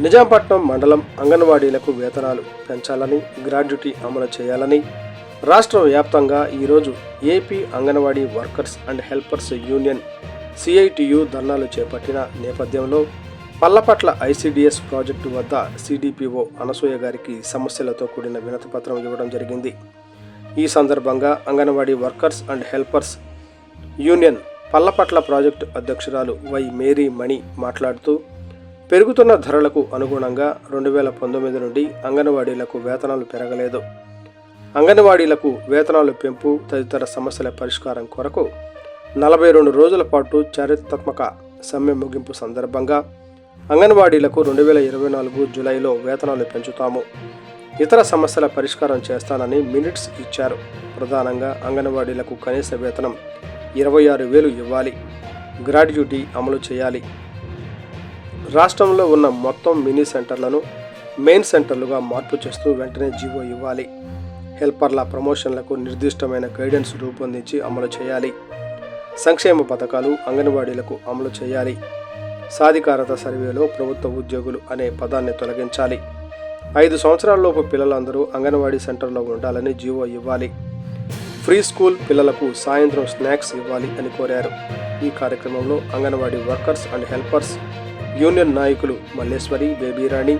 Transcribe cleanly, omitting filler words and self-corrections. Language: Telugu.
నిజాంపట్నం మండలం అంగన్వాడీలకు వేతనాలు పెంచాలని, గ్రాడ్యుటీ అమలు చేయాలని రాష్ట్ర వ్యాప్తంగా ఈరోజు AP anganwadi workers and helpers union CITU ధర్నాలు చేపట్టిన నేపథ్యంలో పల్లపట్ల ఐసిడిఎస్ ప్రాజెక్టు వద్ద సిడిపిఓ అనసూయ గారికి సమస్యలతో కూడిన వినతిపత్రం ఇవ్వడం జరిగింది. ఈ సందర్భంగా anganwadi workers and helpers union Pallapatla project అధ్యక్షురాలు వై మేరీ మణి మాట్లాడుతూ, పెరుగుతున్న ధరలకు అనుగుణంగా 2019 నుండి అంగన్వాడీలకు వేతనాలు పెరగలేదు. అంగన్వాడీలకు వేతనాలు పెంపు తదితర సమస్యల పరిష్కారం కొరకు 42 రోజుల పాటు చారిత్రాత్మక సమ్మె ముగింపు సందర్భంగా అంగన్వాడీలకు 2024 జూలైలో వేతనాలు పెంచుతాము, ఇతర సమస్యల పరిష్కారం చేస్తానని మినిట్స్ ఇచ్చారు. ప్రధానంగా అంగన్వాడీలకు కనీస వేతనం 26,000 ఇవ్వాలి, గ్రాడ్యుటీ అమలు చేయాలి, రాష్ట్రంలో ఉన్న మొత్తం మినీ సెంటర్లను మెయిన్ సెంటర్లుగా మార్పు చేస్తూ వెంటనే జీవో ఇవ్వాలి, హెల్పర్ల ప్రమోషన్లకు నిర్దిష్టమైన గైడెన్స్ రూపొందించి అమలు చేయాలి, సంక్షేమ పథకాలు అంగన్వాడీలకు అమలు చేయాలి, సాధికారత సర్వేలో ప్రభుత్వ ఉద్యోగులు అనే పదాన్ని తొలగించాలి, 5 సంవత్సరాలలోపు పిల్లలందరూ అంగన్వాడీ సెంటర్లో ఉండాలని జీవో ఇవ్వాలి, ఫ్రీ స్కూల్ పిల్లలకు సాయంత్రం స్నాక్స్ ఇవ్వాలి అని కోరారు. ఈ కార్యక్రమంలో anganwadi workers and helpers union నాయకులు మల్లేశ్వరి, బేబీరాణి,